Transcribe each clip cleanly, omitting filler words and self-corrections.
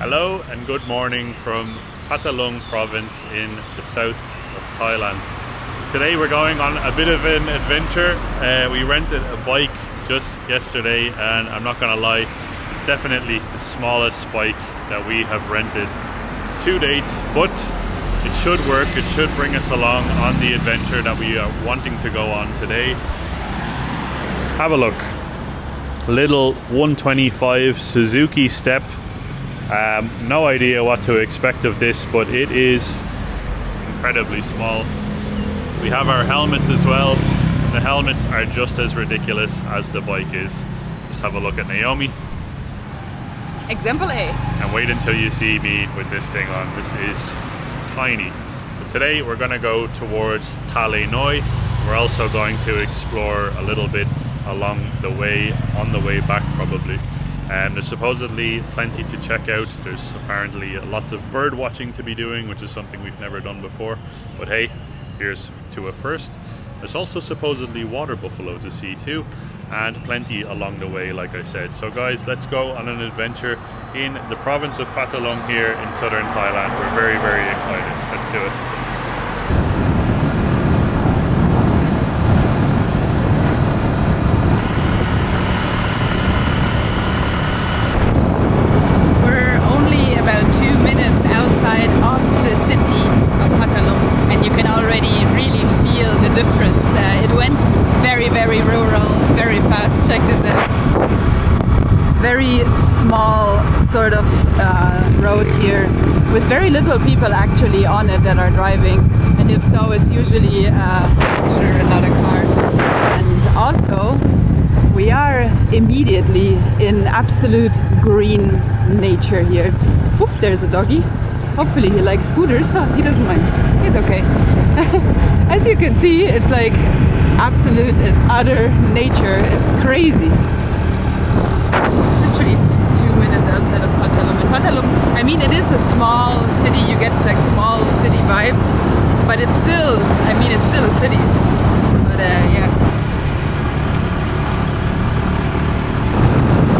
Hello and good morning from Phatthalung province in the south of Thailand. Today we're going on a bit of an adventure. We rented a bike just yesterday and I'm not gonna lie, it's definitely the smallest bike that we have rented to date, but it should work. It should bring us along on the adventure that we are wanting to go on today. Have a look. Little 125 Suzuki Step. No idea what to expect of this, but it is incredibly small. We have our helmets as well. The helmets are just as ridiculous as the bike is. Just have a look at Naomi. Example A. And wait until you see me with this thing on. This is tiny. But today we're going to go towards Thale Noi. We're also going to explore a little bit along the way, on the way back probably. There's supposedly plenty to check out. There's apparently lots of bird watching to be doing, which is something we've never done before. But hey, here's to a first. There's also supposedly water buffalo to see too, and plenty along the way, like I said. So guys, let's go on an adventure in the province of Phatthalung here in southern Thailand. We're very, very excited. Let's do it. Very rural, very fast. Check this out. Very small sort of road here with very little people actually on it that are driving, and if so it's usually a scooter and not a car. And also we are immediately in absolute green nature here. Oop, there's a doggy. Hopefully he likes scooters. Oh, he doesn't mind. He's okay. As you can see, it's like absolute and utter nature. It's crazy. Literally 2 minutes outside of Phatthalung. And Phatthalung, I mean, it is a small city. You get like small city vibes, but it's still, I mean, it's still a city. But yeah.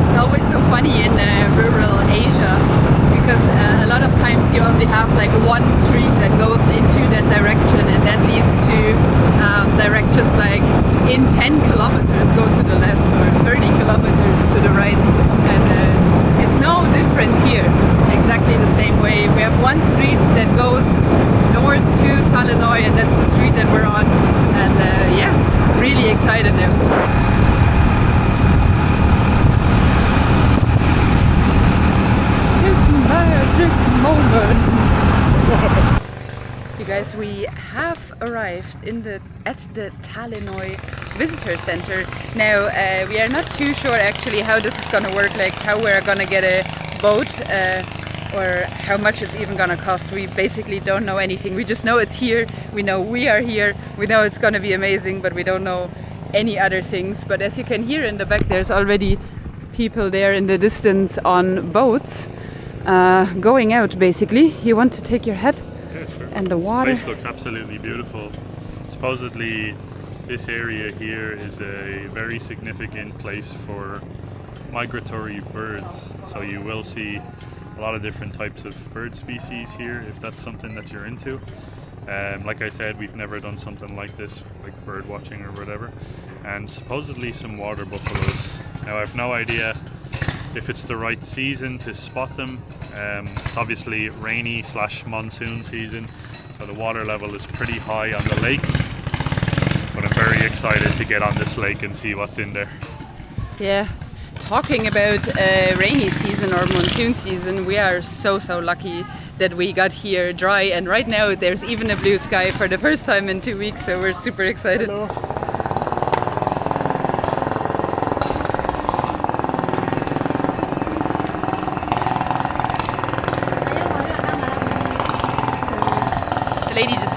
It's always so funny in rural Asia, because a lot of times you only have like one street that goes into that direction, and that leads to directions like in 10 kilometers go to the left or 30 kilometers to the right, and it's no different here. Exactly the same way. We have one street that goes north to Thale Noi, and that's the street that we're on, and yeah, really excited now. You guys, we have arrived at the Thale Noi visitor center. Now we are not too sure actually how this is gonna work, like how we're gonna get a boat or how much it's even gonna cost. We basically don't know anything. We just know it's here, we know we are here, we know it's gonna be amazing, but we don't know any other things. But as you can hear in the back, there's already people there in the distance on boats. Going out basically. You want to take your hat? Yeah, sure. And the water. This place looks absolutely beautiful. Supposedly this area here is a very significant place for migratory birds, so you will see a lot of different types of bird species here if that's something that you're into. Like I said, we've never done something like this, like bird watching or whatever, and supposedly some water buffaloes. Now I have no idea if it's the right season to spot them. It's obviously rainy / monsoon season, so the water level is pretty high on the lake, but I'm very excited to get on this lake and see what's in there. Yeah, talking about rainy season or monsoon season, we are so lucky that we got here dry, and right now there's even a blue sky for the first time in 2 weeks, so we're super excited. Hello.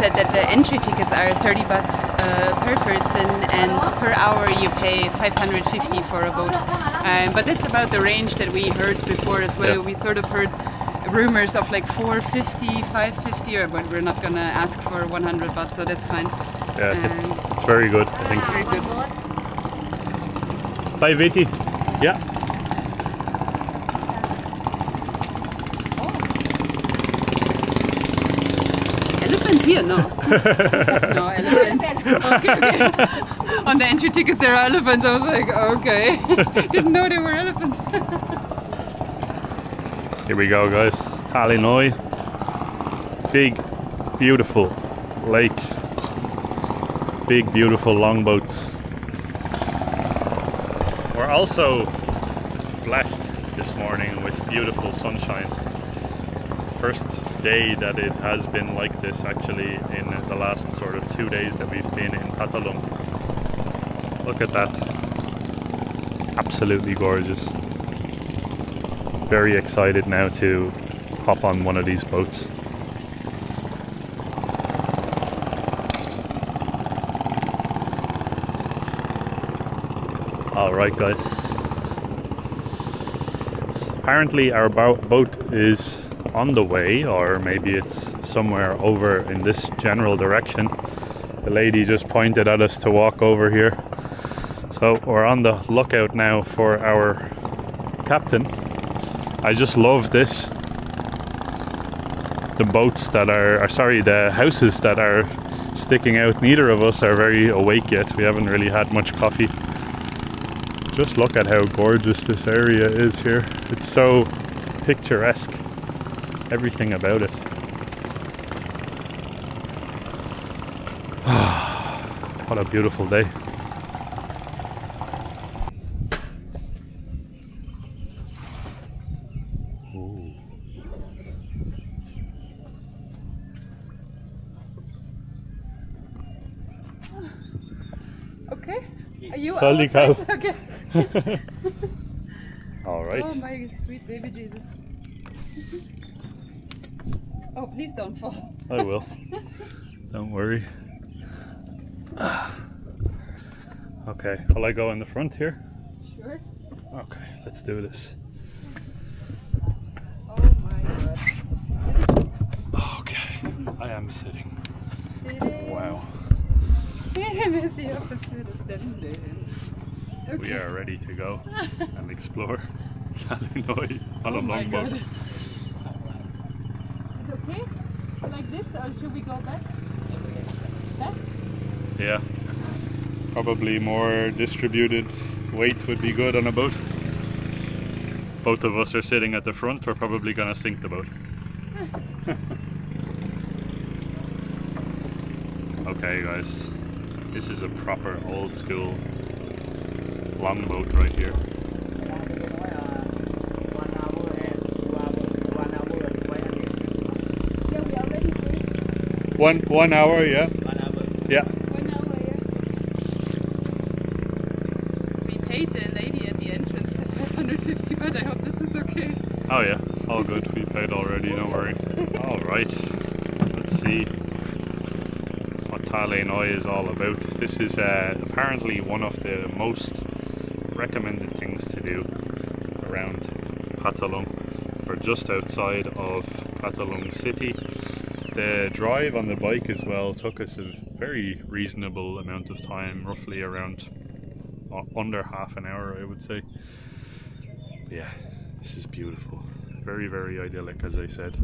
Said that the entry tickets are 30 baht per person, and per hour you pay 550 for a boat. But that's about the range that we heard before as well. Yeah. We sort of heard rumors of like 450, 550, but we're not gonna ask for 100 baht, so that's fine. Yeah, it's very good, I think. Very good. 580. Yeah. Elephant here? No. No elephant. Okay. On the entry tickets there are elephants. I was like, okay. Didn't know there were elephants. Here we go, guys. Thale Noi. Big, beautiful lake. Big, beautiful longboats. We're also blessed this morning with beautiful sunshine. First day that it has been like this actually in the last sort of 2 days that we've been in Phatthalung. Look at that. Absolutely gorgeous. Very excited now to hop on one of these boats. Alright guys. Apparently our boat is on the way, or maybe it's somewhere over in this general direction. The lady just pointed at us to walk over here. So we're on the lookout now for our captain. I just love this. The boats that are sorry, the houses that are sticking out. Neither of us are very awake yet. We haven't really had much coffee. Just look at how gorgeous this area is here. It's so picturesque. Everything about it. What a beautiful day. Ooh. Okay. Are you Holy cow. Okay. All right. Oh my sweet baby Jesus. Oh, please don't fall. I will. Don't worry. Okay, will I go in the front here? Sure. Okay, let's do this. Oh my god. Sitting. Okay, I am sitting. Sitting. Wow. Sitting is the opposite of standing. Okay. We are ready to go and explore Thale Noi on a my longboat. god. It's okay? Like this, or should we go back? Back? Yeah. Probably more distributed weight would be good on a boat. Both of us are sitting at the front, we're probably gonna sink the boat. Okay guys, this is a proper old school longboat right here. Yeah, we are ready for it. 1 hour, yeah? 1 hour. Yeah. 1 hour, yeah. We paid the lady at the entrance the 550, but I hope this is okay. Oh yeah, all good. We paid already, no worries. Alright, let's see what Thale Noi is all about. This is apparently one of the most recommended things to do around Phatthalung. We're just outside of Phatthalung city. The drive on the bike as well took us a very reasonable amount of time, roughly around under half an hour, I would say. But yeah, this is beautiful. Very, very idyllic, as I said.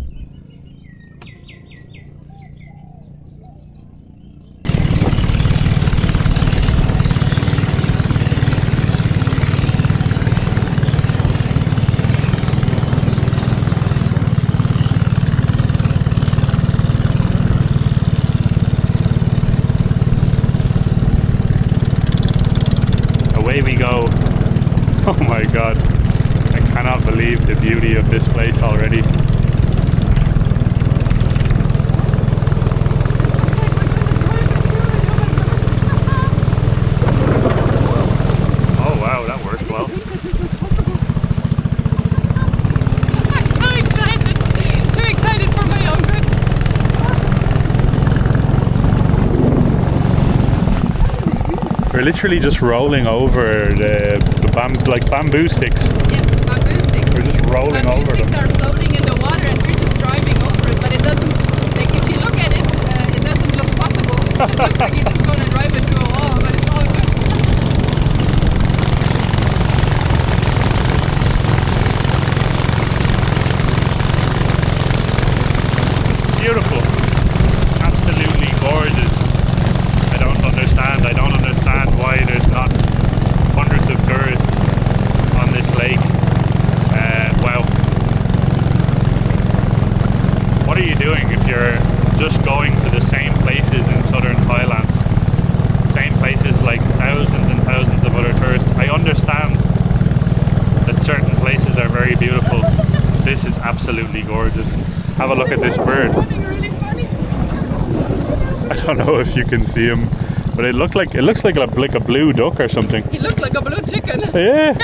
Away we go. Oh my god. I cannot believe the beauty of this place already. Oh wow, that worked well. I'm so excited. Too excited for my own good. We're literally just rolling over the bamboo sticks. Yeah, bamboo sticks. We're just rolling Bamboo over sticks them. are floating in the water and we're just driving over it, but it doesn't, like if you look at it, it doesn't look possible. It looks like you're just going to drive into a wall, but it's all good. Beautiful. going to the same places in southern Thailand, same places like thousands and thousands of other tourists. I understand that certain places are very beautiful. This is absolutely gorgeous. Have a look at this bird. I don't know if you can see him, but it looks like a blue duck or something. He looked like a blue chicken. Yeah.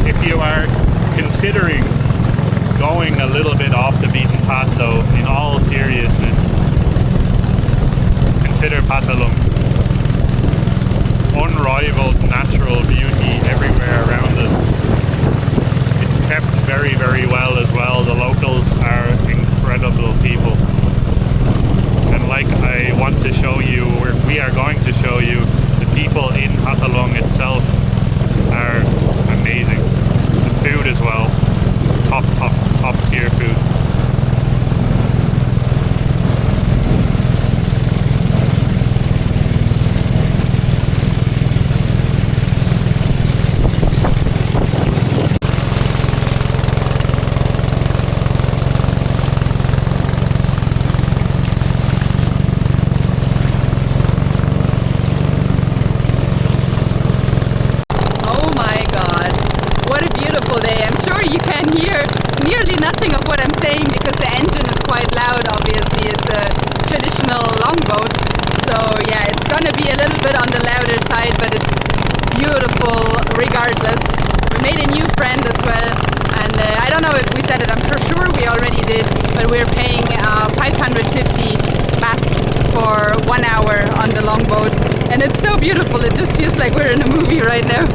If you are considering going a little bit off the beaten path though, in all seriousness, consider Phatthalung. Unrivaled natural beauty everywhere around us. It's kept very, very well as well. The locals are incredible people. And like I want to show you, we are going to show you, the people in Phatthalung itself are amazing. The food as well. Top tier food. Regardless, we made a new friend as well, and I don't know if we said it, I'm sure we already did, but we're paying 550 baht for 1 hour on the longboat, and it's so beautiful, it just feels like we're in a movie right now.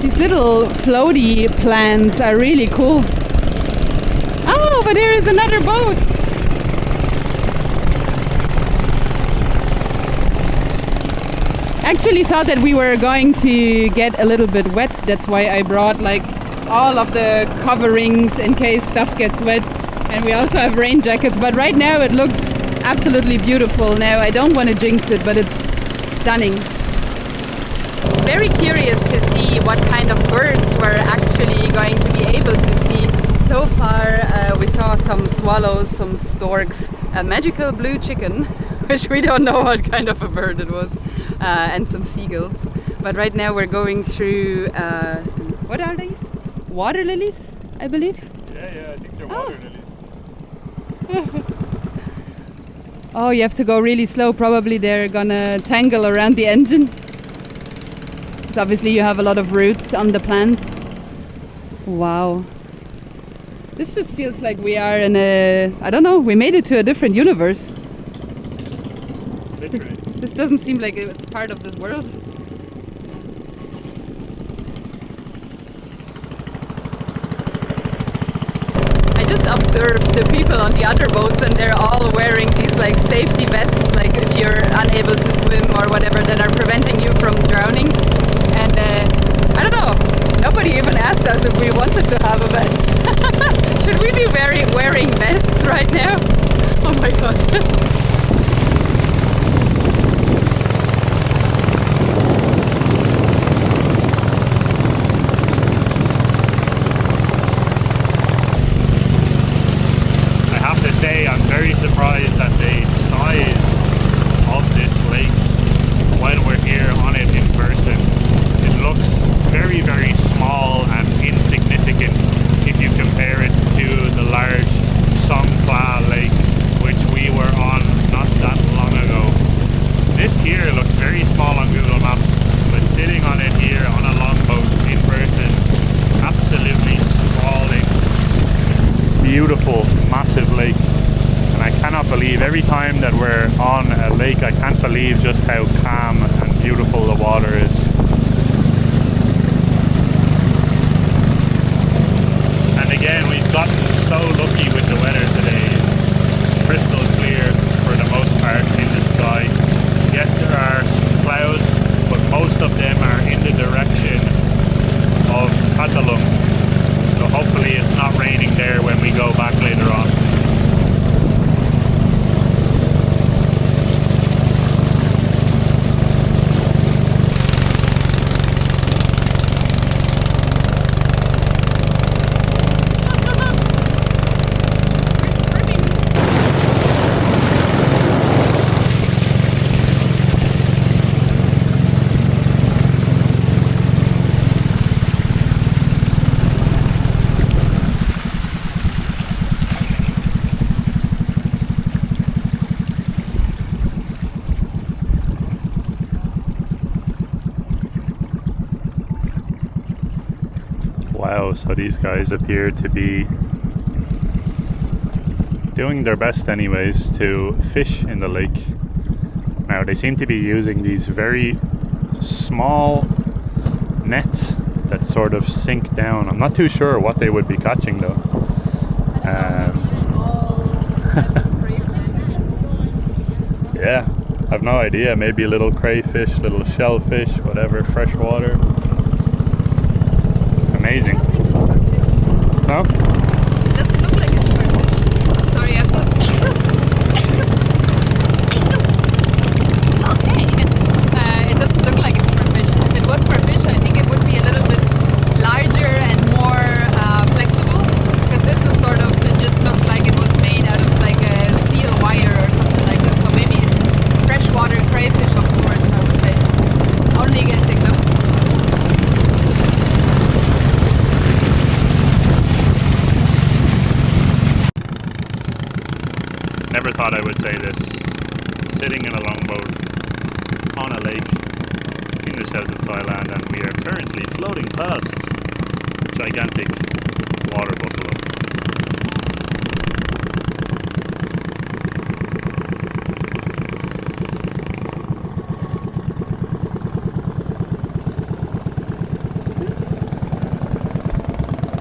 These little floaty plants are really cool. Oh, but there is another boat! Actually thought that we were going to get a little bit wet. That's why I brought like all of the coverings in case stuff gets wet. And we also have rain jackets. But right now it looks absolutely beautiful. Now I don't want to jinx it, but it's stunning. Very curious to see what kind of birds we're actually going to be able to see. So far we saw some swallows, some storks, a magical blue chicken, which we don't know what kind of a bird it was. And some seagulls. But right now we're going through, what are these? Water lilies, I believe? Yeah, I think they're water lilies. Oh, you have to go really slow. Probably they're gonna tangle around the engine. So obviously you have a lot of roots on the plants. Wow. This just feels like we are in a, I don't know, we made it to a different universe. Literally. This doesn't seem like it's part of this world. I just observed the people on the other boats and they're all wearing these like safety vests, like if you're unable to swim or whatever, that are preventing you from drowning. And I don't know, nobody even asked us if we wanted to have a vest. Should we be wearing vests right now? Oh my god. I'm very surprised at the size of this lake when we're here on it in person. It looks very, very small and insignificant if you compare it to the large Songkhla Lake, which we were on not that long ago. This here looks very small on Google Maps, but sitting on it here on a longboat in person, absolutely sprawling, beautiful, massive lake. And I cannot believe, every time that we're on a lake, I can't believe just how calm and beautiful the water is. And again, we've gotten so lucky with the weather today. Crystal clear for the most part in the sky. Yes, there are clouds, but most of them are in the direction of Phatthalung. So hopefully it's not raining there when we go back later. Wow, so these guys appear to be doing their best anyways to fish in the lake. Now they seem to be using these very small nets that sort of sink down. I'm not too sure what they would be catching though. Yeah, I've no idea. Maybe a little crayfish, little shellfish, whatever, fresh water. Amazing. No? It doesn't look like it's for fish. Sorry, I thought. Okay. It doesn't look like it's for fish. If it was for fish, I think it would be a little bit larger and more flexible. Because this is sort of, it just looked like it was made out of like a steel wire or something like that. So maybe freshwater crayfish of sorts, I would say. Only guessing though. Never thought I would say this. Sitting in a longboat on a lake in the south of Thailand, and we are currently floating past a gigantic water buffalo.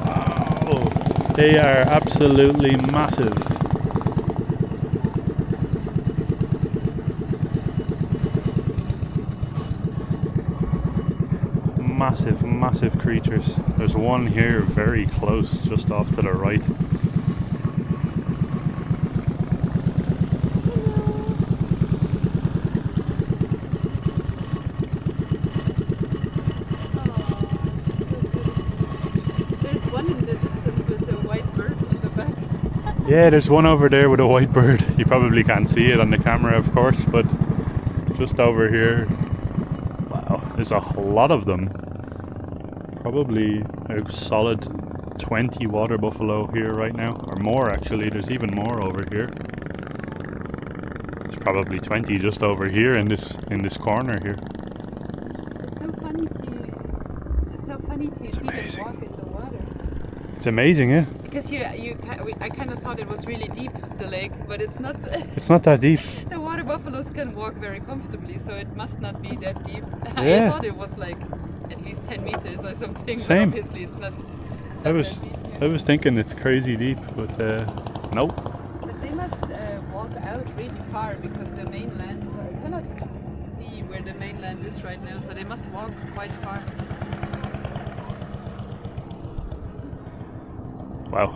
Wow, they are absolutely massive. Massive creatures. There's one here very close, just off to the right. There's one in the distance with a white bird in the back. Yeah, there's one over there with a white bird. You probably can't see it on the camera, of course, but just over here. Wow, there's a lot of them. Probably a solid 20 water buffalo here right now, or more actually. There's even more over here. There's probably 20 just over here in this corner here. It's so funny to see them walk in the water. It's amazing, yeah. Because I kind of thought it was really deep, the lake, but it's not. It's not that deep. The water buffaloes can walk very comfortably, so it must not be that deep. Yeah. I thought it was like at least 10 meters or something. Same. But obviously it's not. I was thinking it's crazy deep, but nope. But they must walk out really far because the mainland. I cannot see where the mainland is right now, so they must walk quite far. Wow.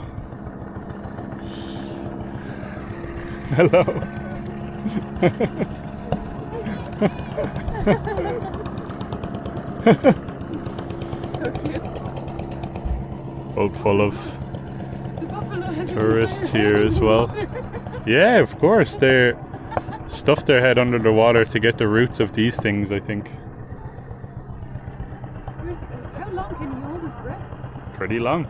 Hello. So cute. Boat full of tourists here as well. Yeah, of course. They're stuffed their head under the water to get the roots of these things, I think. How long can he hold his breath? Pretty long.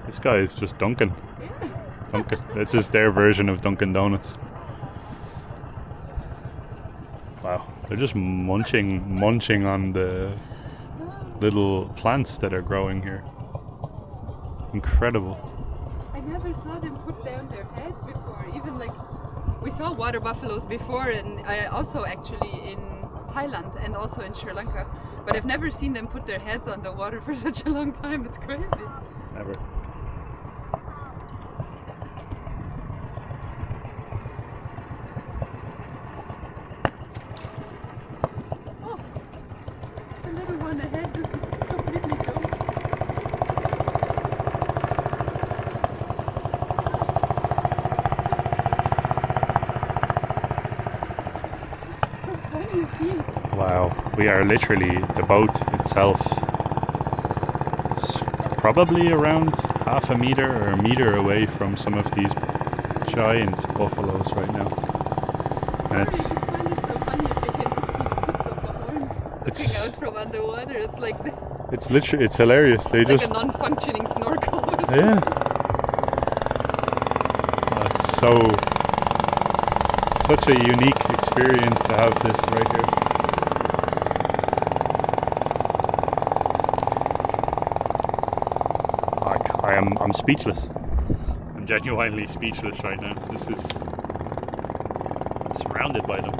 This guy is just Dunkin'. Yeah. Dunkin'. This is their version of Dunkin' Donuts. Wow, they're just munching on the little plants that are growing here. Incredible. I never saw them put down their head before. Even like we saw water buffaloes before, and also actually in Thailand and also in Sri Lanka. But I've never seen them put their heads on the water for such a long time. It's crazy. Never. The little one ahead just completely gone. Wow, we are literally, the boat itself is probably around half a meter or a meter away from some of these giant buffaloes right now. And I just find it so funny if they can just see the tips of the horns looking out from underwater. It's like it's literally, it's hilarious. They it's just like a non-functioning snorkel or something. yeah. That's such a unique experience to have this right here. I'm speechless. I'm genuinely speechless right now. This is surrounded by them.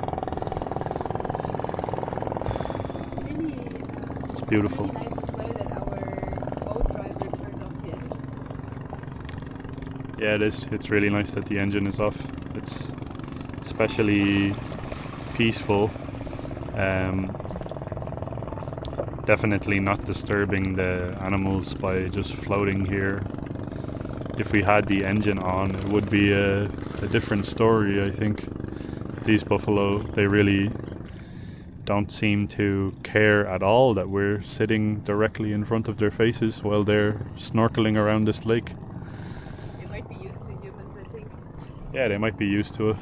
It's beautiful. Really nice as well that our boat driver turned off the engine. Yeah, it is. It's really nice that the engine is off. It's especially peaceful. Definitely not disturbing the animals by just floating here. If we had the engine on, it would be a different story, I think. These buffalo, they really don't seem to care at all that we're sitting directly in front of their faces while they're snorkeling around this lake. They might be used to humans, I think. Yeah, they might be used to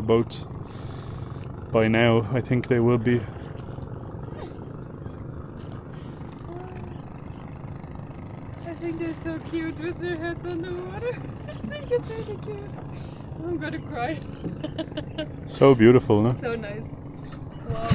boats by now. I think they will be. I think they're so cute with their heads on the water. I think it's really cute. I'm gonna cry. So beautiful, no? So nice. Wow.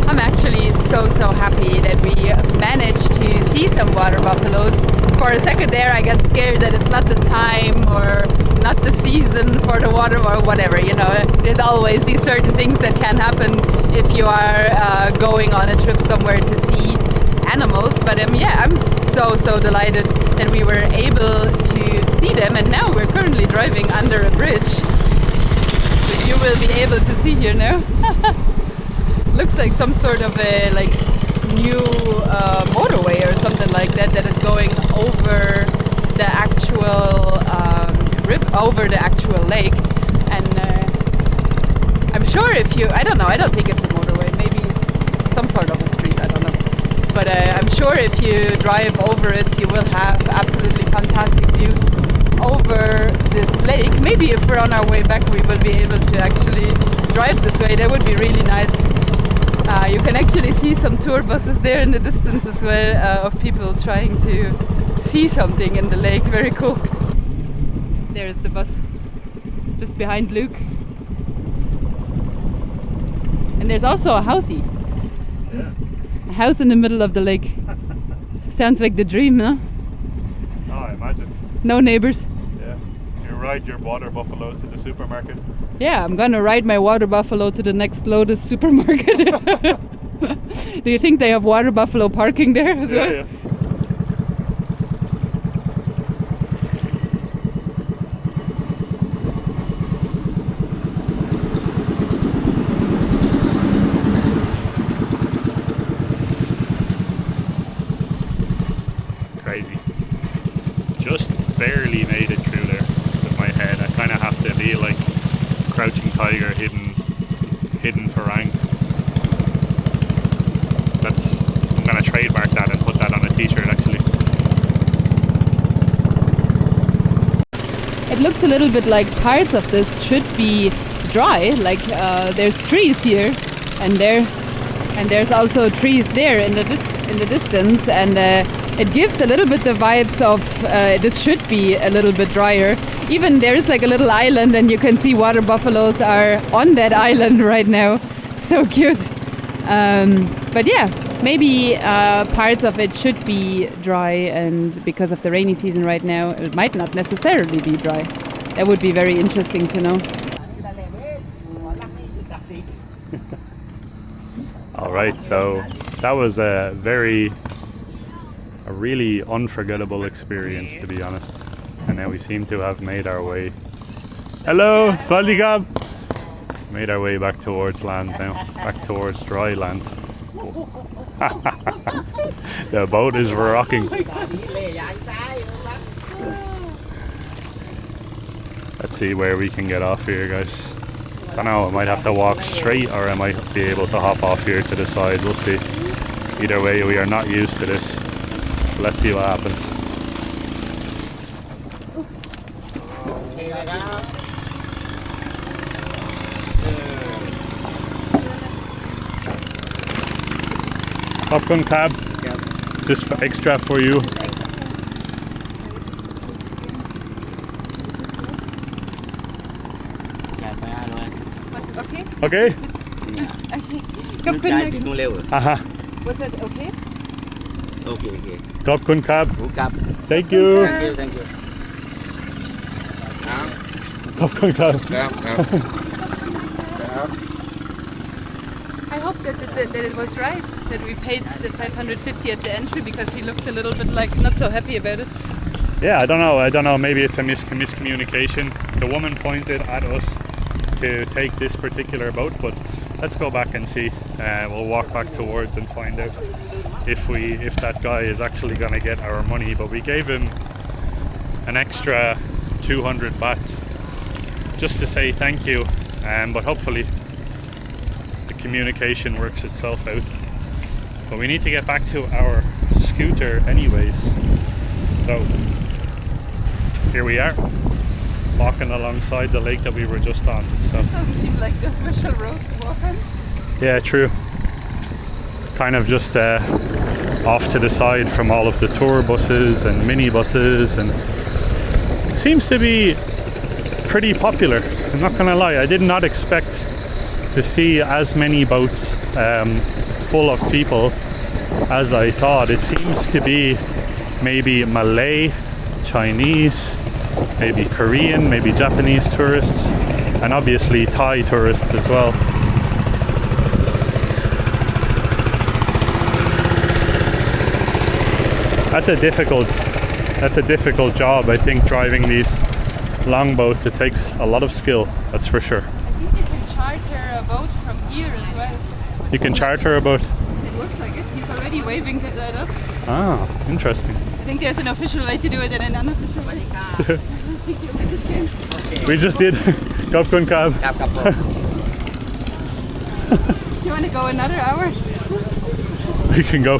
I'm actually so happy that we managed to see some water buffaloes. For a second there I got scared that it's not the time or not the season for the water or whatever, you know. There's always these certain things that can happen if you are going on a trip somewhere to see animals. But yeah, I'm so delighted that we were able to see them, and now we're currently driving under a bridge, which you will be able to see here now. Looks like some sort of a new motorway or something like that is going over the actual over the actual lake. And I'm sure if you, I don't know, I don't think it's a motorway, maybe some sort of a street, I don't know. But I'm sure if you drive over it, you will have absolutely fantastic views over this lake. Maybe if we're on our way back, we will be able to actually drive this way. That would be really nice. You can actually see some tour buses there in the distance as well, of people trying to see something in the lake. Very cool. There's the bus, just behind Luke. And there's also a housey. Yeah. A house in the middle of the lake. Sounds like the dream, no? Oh, I imagine. No neighbors. Yeah. You ride your water buffalo to the supermarket. Yeah, I'm gonna ride my water buffalo to the next Lotus supermarket. Do you think they have water buffalo parking there as well? Yeah. Crazy. Just barely made it through there with my head. I kind of have to be like crouching tiger, hidden farang. I'm gonna trademark that and put that on a t-shirt actually. It looks a little bit like parts of this should be dry. Like there's trees here, and there's also trees there in the distance, and it gives a little bit the vibes of this should be a little bit drier. Even there's like a little island, and you can see water buffaloes are on that island right now. So cute. But yeah, maybe parts of it should be dry, and because of the rainy season right now, it might not necessarily be dry. That would be very interesting to know. All right, so that was a really unforgettable experience, to be honest. And now we seem to have made our way. Hello, Sawadee. Made our way back towards land now, back towards dry land. The boat is rocking. Let's see where we can get off here, guys. I don't know, I might have to walk straight, or I might be able to hop off here to the side. We'll see. Either way, we are not used to this. Let's see what happens. Popcorn cab, just for extra for you. Okay? Okay. มันจ่ายถึงเร็ว Aha. Was that okay? โอเค Khop Krab. หูกลับ Thank you. thank you ครับ Khop Krab. ครับ I hope that it was right that we paid the 550 at the entry because he looked a little bit like not so happy about it. Yeah, I don't know. Maybe it's a miscommunication. The woman pointed at us to take this particular boat, but let's go back and see. We'll walk back towards and find out if that guy is actually going to get our money. But we gave him an extra 200 baht just to say thank you. But hopefully the communication works itself out. But we need to get back to our scooter anyways. So here we are, walking alongside the lake that we were just on. So Doesn't seem like the official road to walk on. yeah, true. Kind of just off to the side from all of the tour buses and mini buses, and it seems to be pretty popular. I'm not gonna lie, I did not expect to see as many boats full of people as I thought. It seems to be maybe Malay, Chinese, maybe Korean, maybe Japanese tourists, and obviously Thai tourists as well. That's a difficult job, I think, driving these long boats. It takes a lot of skill, that's for sure. I think you can charter a boat from here as well. You can charter a boat. It looks like it. He's already waving at us. Ah, interesting. I think there's an official way to do it and an unofficial way. We just did. Khop Krab. ครับครับผม You want to go another hour? We can go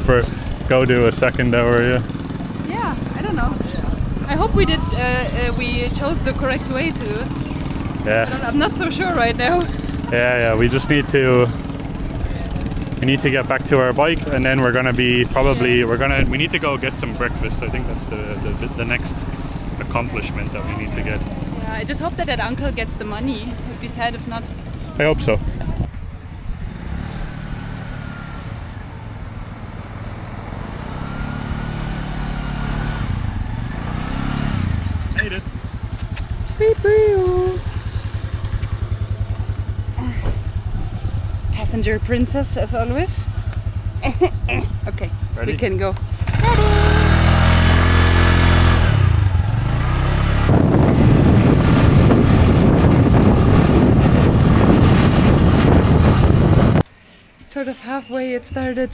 do a second hour, yeah. Yeah, I don't know. I hope we did. We chose the correct way to do it. Yeah, I'm not so sure right now. yeah. We just need to. We need to get back to our bike, and then we're gonna be probably we need to go get some breakfast. I think that's the next accomplishment that we need to get. Yeah, I just hope that uncle gets the money. It would be sad if not. I hope so. Made it. Passenger princess as always. Okay, Ready? we can go. Sort of halfway it started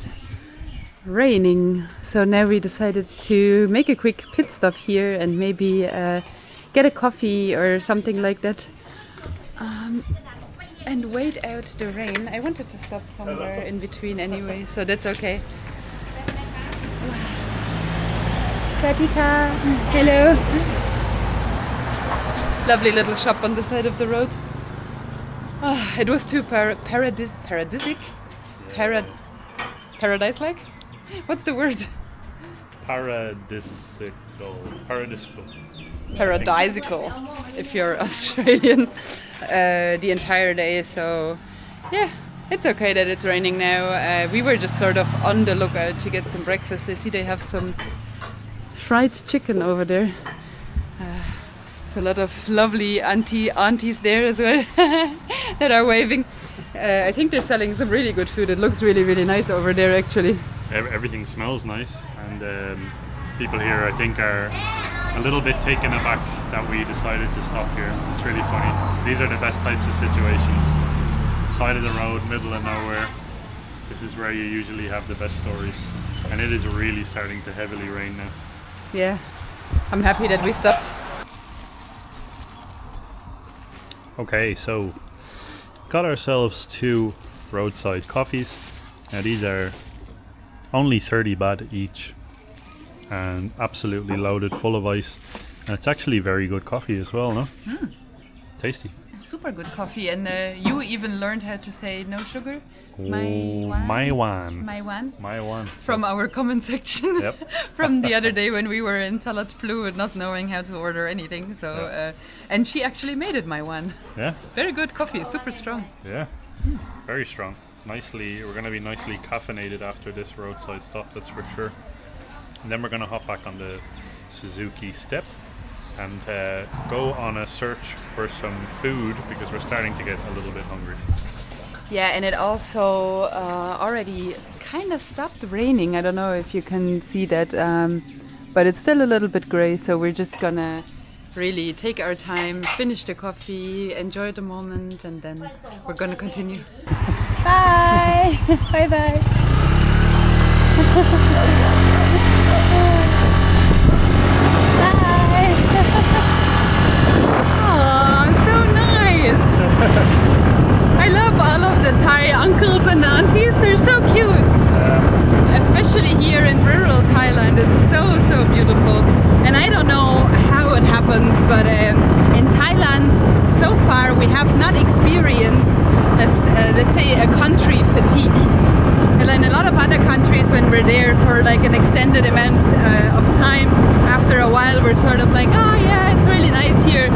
raining, so now we decided to make a quick pit stop here and maybe get a coffee or something like that. And wait out the rain. I wanted to stop somewhere in between anyway, so that's okay. Sawadika. Hello. Lovely little shop on the side of the road. It was too paradisic. Paradise-like? What's the word? Paradisical, if you're Australian, the entire day. So yeah, it's okay that it's raining now. We were just sort of on the lookout to get some breakfast. I see they have some fried chicken over there. There's a lot of lovely aunties there as well that are waving. I think they're selling some really good food. It looks really, really nice over there actually. Everything smells nice, and people here I think are a little bit taken aback that we decided to stop here. It's really funny. These are the best types of situations. Side of the road, middle of nowhere. This is where you usually have the best stories. And it is really starting to heavily rain now. Yeah, I'm happy that we stopped. Okay, so got ourselves 2 roadside coffees. Now these are only 30 baht each and absolutely loaded full of ice, and it's actually very good coffee as well, no? Tasty. Super good coffee, and you even learned how to say no sugar. My one. From our comment section. Yep. From the other day when we were in Talat Plu not knowing how to order anything. So, and she actually made it my one. Yeah. Very good coffee, super strong. Yeah. Very strong. We're going to be nicely caffeinated after this roadside stop, that's for sure. And then we're going to hop back on the Suzuki Step and go on a search for some food because we're starting to get a little bit hungry. Yeah, and it also already kind of stopped raining. I don't know if you can see that, but it's still a little bit gray, so we're just gonna really take our time, finish the coffee, enjoy the moment, and then we're gonna continue. Bye! Bye bye! Bye! Oh, so nice! I love all of the Thai uncles and aunties, they're so cute! Especially here in rural Thailand, it's so beautiful. And I don't know how it happens, but in Thailand, so far we have not experienced, let's say, a country fatigue. And in a lot of other countries, when we're there for like an extended amount of time, after a while we're sort of like, oh yeah, it's really nice here.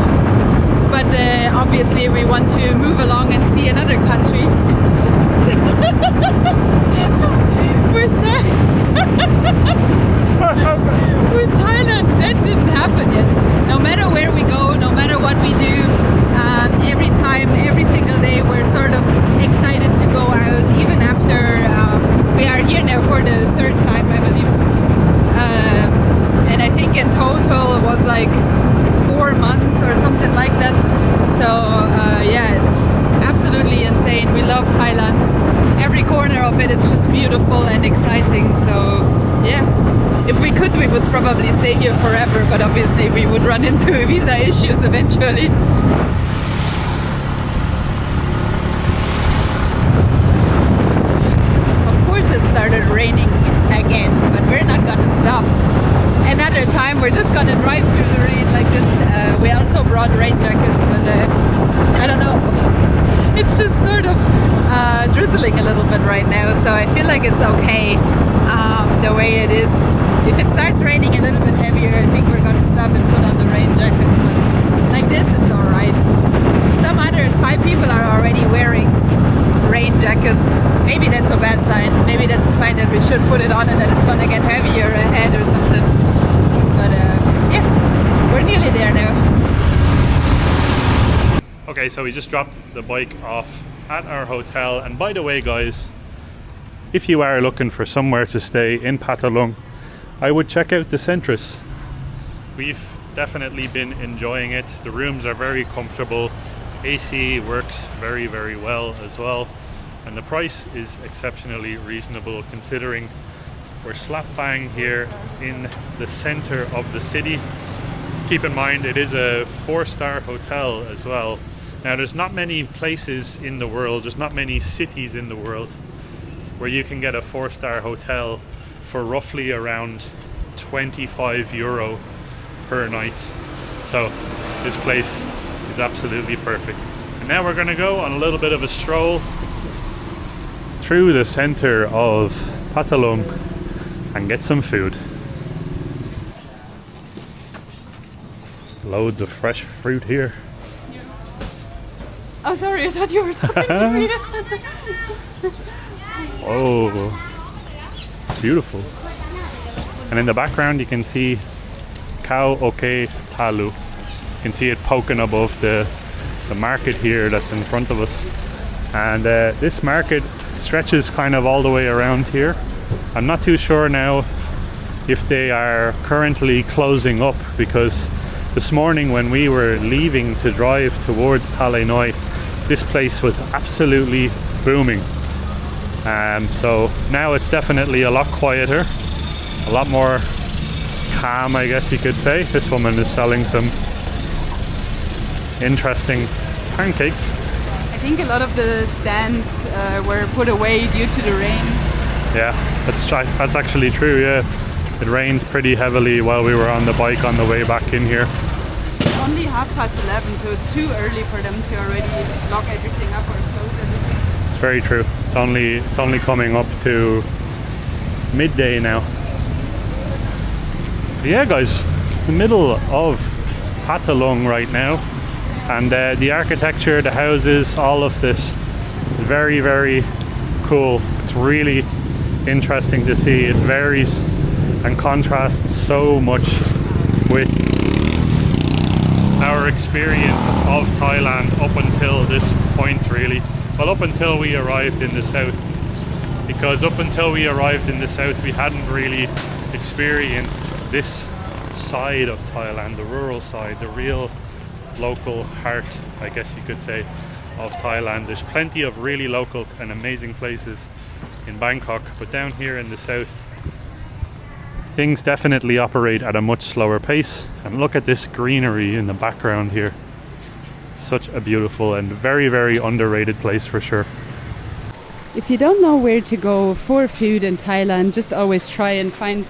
But obviously we want to move along and see another country. With Thailand, that didn't happen yet. No matter where we go, no matter what we do, every time, every single day, we're sort of excited to go out. Even after we are here now for the third time, I believe. And I think in total it was like 4 months or something like that. So yeah, it's absolutely insane. We love Thailand. Every corner of it is just beautiful and exciting. So yeah, if we could, we would probably stay here forever, but obviously we would run into visa issues eventually. Of course it started raining again, but we're not gonna stop. Another time we're just gonna drive through the rain like this. We also brought rain jackets, but I don't know. It's just sort of drizzling a little bit right now, so I feel like it's okay the way it is. If it starts raining a little bit heavier, I think we're gonna stop and put on the rain jackets, but like this it's alright. Some other Thai people are already wearing rain jackets. Maybe that's a bad sign. Maybe that's a sign that we should put it on and that it's gonna get heavier ahead or something. But yeah, we're nearly there now. Okay, so we just dropped the bike off at our hotel, and by the way guys, if you are looking for somewhere to stay in Phatthalung, I would check out the Centris. We've definitely been enjoying it. The rooms are very comfortable, AC works very well as well, and the price is exceptionally reasonable considering we're slap bang here in the center of the city. Keep in mind it is a 4-star hotel as well. Now there's not many places in the world, there's not many cities in the world where you can get a 4-star hotel for roughly around 25 euro per night. So this place is absolutely perfect. And now we're gonna go on a little bit of a stroll through the center of Phatthalung and get some food. Loads of fresh fruit here. Oh, sorry, I thought you were talking to me. Oh, beautiful. And in the background you can see Khao Oke Talu. You can see it poking above the market here that's in front of us. And this market stretches kind of all the way around here. I'm not too sure now if they are currently closing up, because this morning when we were leaving to drive towards Thale Noi, this place was absolutely booming. So now it's definitely a lot quieter, a lot more calm, I guess you could say. This woman is selling some interesting pancakes. I think a lot of the stands were put away due to the rain. Yeah, that's actually true, yeah. It rained pretty heavily while we were on the bike on the way back in here. It's only 11:30, so it's too early for them to already lock everything up or close everything. It's very true. It's only coming up to midday now. But yeah guys, the middle of Phatthalung right now, and the architecture, the houses, all of this very, very cool. It's really interesting to see. It varies and contrasts so much with our experience of Thailand up until this point, really. Well, up until we arrived in the south, because up until we arrived in the south we hadn't really experienced this side of Thailand, the rural side, the real local heart, I guess you could say, of Thailand. There's plenty of really local and amazing places in Bangkok, but down here in the south things definitely operate at a much slower pace. And look at this greenery in the background here. Such a beautiful and very, very underrated place for sure. If you don't know where to go for food in Thailand, just always try and find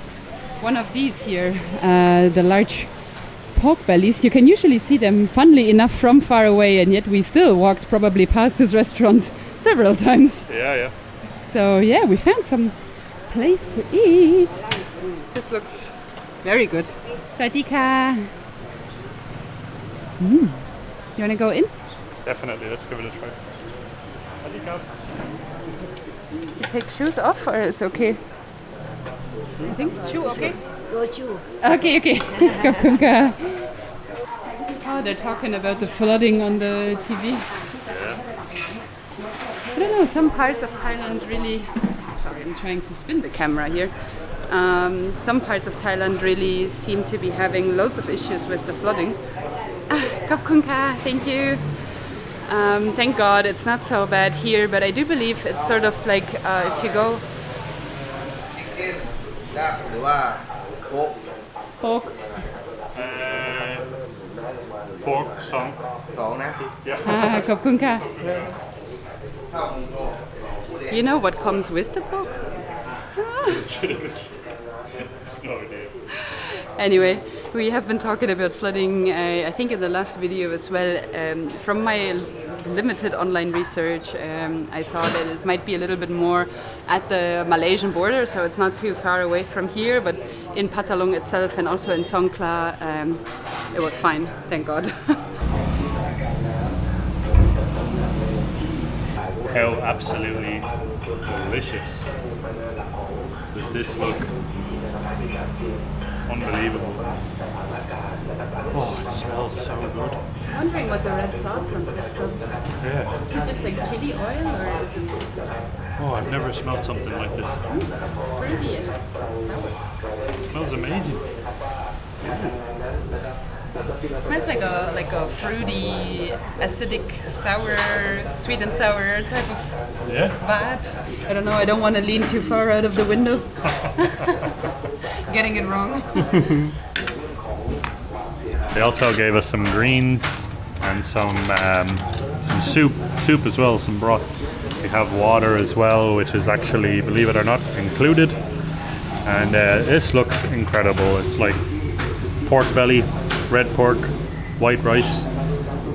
one of these here, the large pork bellies. You can usually see them, funnily enough, from far away, and yet we still walked probably past this restaurant several times. Yeah. So yeah, we found some place to eat. This looks very good. Sawadika. You want to go in? Definitely, let's give it a try. You take shoes off or is okay? I think shoe okay? Okay. Kapunka. Oh, they're talking about the flooding on the TV. Yeah. I don't know, some parts of Thailand really... Sorry, I'm trying to spin the camera here. Some parts of Thailand really seem to be having loads of issues with the flooding. Kapunka, thank you. Thank God it's not so bad here, but I do believe it's sort of like if you go... Pork. Pork, song. Yeah. Kapunka. You know what comes with the pork? No idea. Anyway, we have been talking about flooding, I think in the last video as well. From my limited online research, I saw that it might be a little bit more at the Malaysian border, so it's not too far away from here, but in Phatthalung itself and also in Songkhla, it was fine, thank God. How absolutely delicious does this look? Unbelievable. Oh, it smells so good. I'm wondering what the red sauce consists of. Yeah. Is it just like chili oil or is it... Oh, I've never smelled something like this. It's fruity and sour. It smells amazing. It smells like a fruity, acidic, sour, sweet and sour type of vibe. I don't know, I don't want to lean too far out of the window. Getting it wrong. They also gave us some greens and some soup as well, some broth. We have water as well, which is actually, believe it or not, included. And this looks incredible. It's like pork belly, red pork, white rice,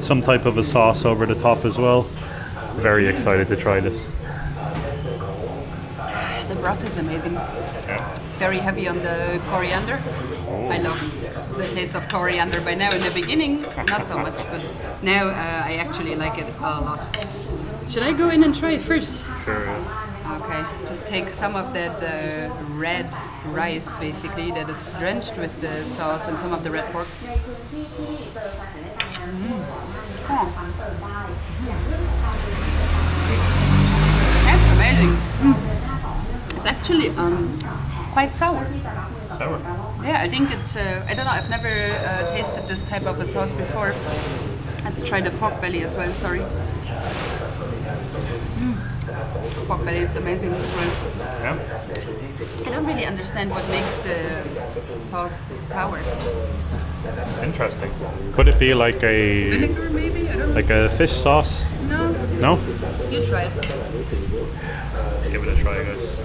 some type of a sauce over the top as well. Very excited to try this. The broth is amazing. Yeah. Very heavy on the coriander. Oh. I love the taste of coriander by now. In the beginning, not so much, but now I actually like it a lot. Should I go in and try it first? Sure. Okay, just take some of that red rice, basically, that is drenched with the sauce and some of the red pork. Oh. That's amazing. It's actually quite sour. Sour. Yeah, I think it's, I don't know, I've never tasted this type of a sauce before. Let's try the pork belly as well, sorry. Pork belly is amazing as well. Yeah. I don't really understand what makes the sauce sour. Interesting. Could it be like a Vinegar maybe? I don't know. like a fish sauce? No. No? You try it. Let's give it a try, guys.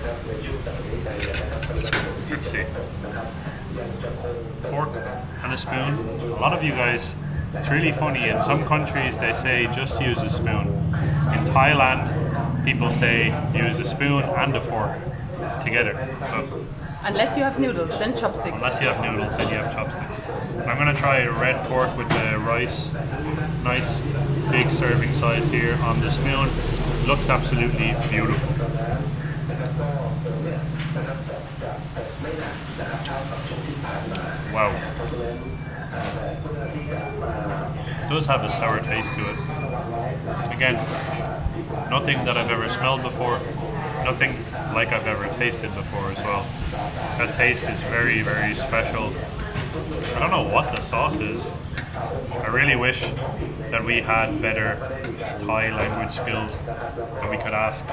Let's see. Fork and a spoon. A lot of you guys, it's really funny. In some countries they say just use a spoon. In Thailand, people say use a spoon and a fork together. So Unless you have noodles, then chopsticks. unless you have noodles, then you have chopsticks. I'm gonna try red pork with the rice. Nice big serving size here on the spoon. looks absolutely beautiful. Wow. It does have a sour taste to it. Again, nothing that I've ever smelled before, nothing like I've ever tasted before as well. That taste is very, very special. I don't know what the sauce is. I really wish that we had better Thai language skills, that we could ask,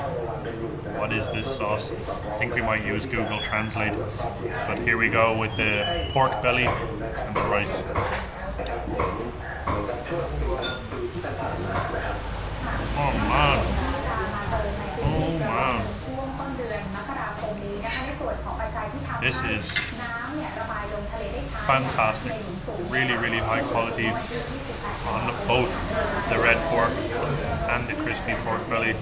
what is this sauce? I think we might use Google Translate. But here we go with the pork belly and the rice. Oh man. Oh man. This is fantastic. Really, really high quality on both the red pork and the crispy pork belly.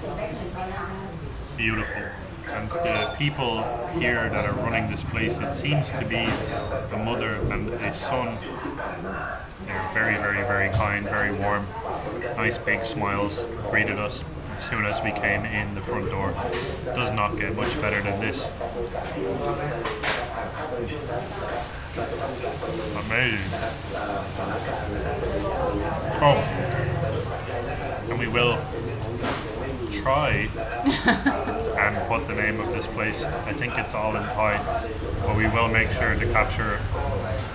Beautiful. And the people here that are running this place, it seems to be a mother and a son. They're very, very, very kind, very warm. Nice big smiles greeted us as soon as we came in the front door. Does not get much better than this. Amazing. Oh, and we will try and put the name of this place. I think it's all in Thai, but we will make sure to capture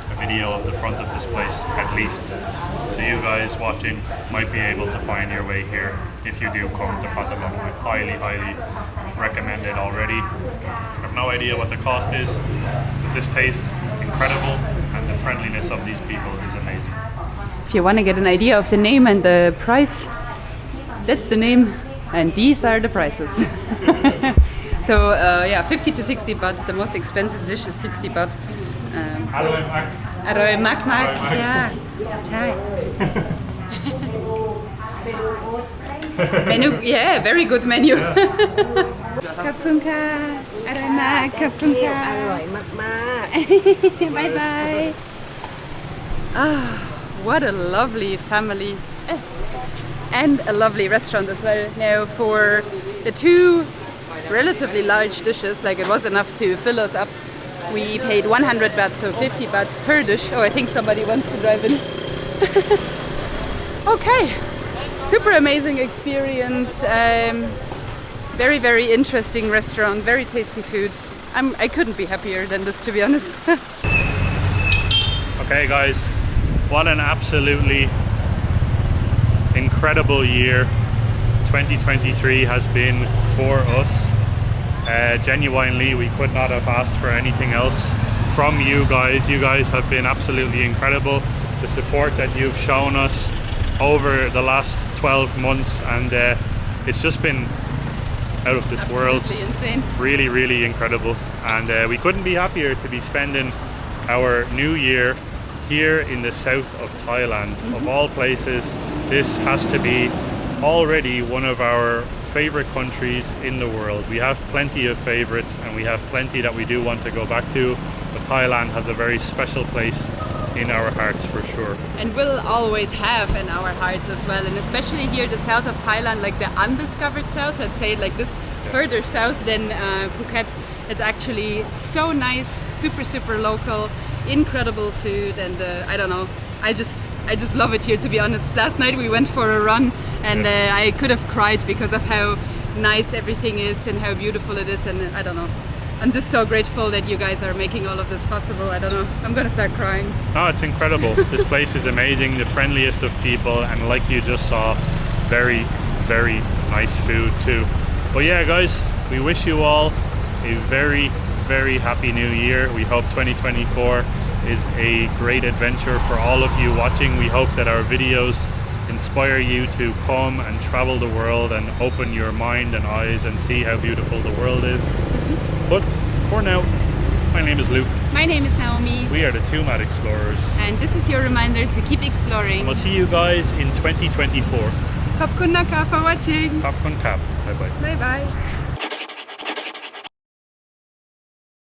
a video of the front of this place at least, so you guys watching might be able to find your way here if you do come to Phatthalung. I highly, highly recommend it already. I have no idea what the cost is, but this tastes incredible and the friendliness of these people is amazing. If you want to get an idea of the name and the price, that's the name and these are the prices. So yeah, 50 to 60 baht. The most expensive dish is 60 baht. Aroi mak mak. Yeah, chai. Menu, yeah, very good menu. Kapun ka, aroi mak, kapun ka. อร่อยมาก Bye bye. Ah, what a lovely family. And a lovely restaurant as well. Now for the two relatively large dishes, like it was enough to fill us up, we paid 100 baht, so 50 baht per dish. Oh, I think somebody wants to drive in. Okay, super amazing experience. Very, very interesting restaurant, very tasty food. I couldn't be happier than this, to be honest. Okay guys, what an absolutely incredible year 2023 has been for us. Genuinely, we could not have asked for anything else from you guys. You guys have been absolutely incredible. The support that you've shown us over the last 12 months, and it's just been out of this world. Absolutely insane. Really, really incredible. And we couldn't be happier to be spending our new year here in the south of Thailand. Of all places, this has to be already one of our favorite countries in the world. We have plenty of favorites and we have plenty that we do want to go back to, but Thailand has a very special place in our hearts for sure. And will always have in our hearts as well. And especially here, the south of Thailand, like the undiscovered south, let's say like this further south than Phuket. It's actually so nice, super, super local, incredible food, and I don't know, I just love it here, to be honest. Last night we went for a run and I could have cried because of how nice everything is and how beautiful it is, and I don't know. I'm just so grateful that you guys are making all of this possible. I don't know, I'm gonna start crying. No, it's incredible. This place is amazing, the friendliest of people, and like you just saw, very, very nice food too. But yeah guys, we wish you all a very, very happy new year. We hope 2024 is a great adventure for all of you watching. We hope that our videos inspire you to come and travel the world and open your mind and eyes and see how beautiful the world is. But for now, my name is Luke. My name is Naomi. We are the Two Mad Explorers. And this is your reminder to keep exploring. We'll see you guys in 2024. Khop kun naka for watching. Khop kun kap. Bye bye. Bye bye.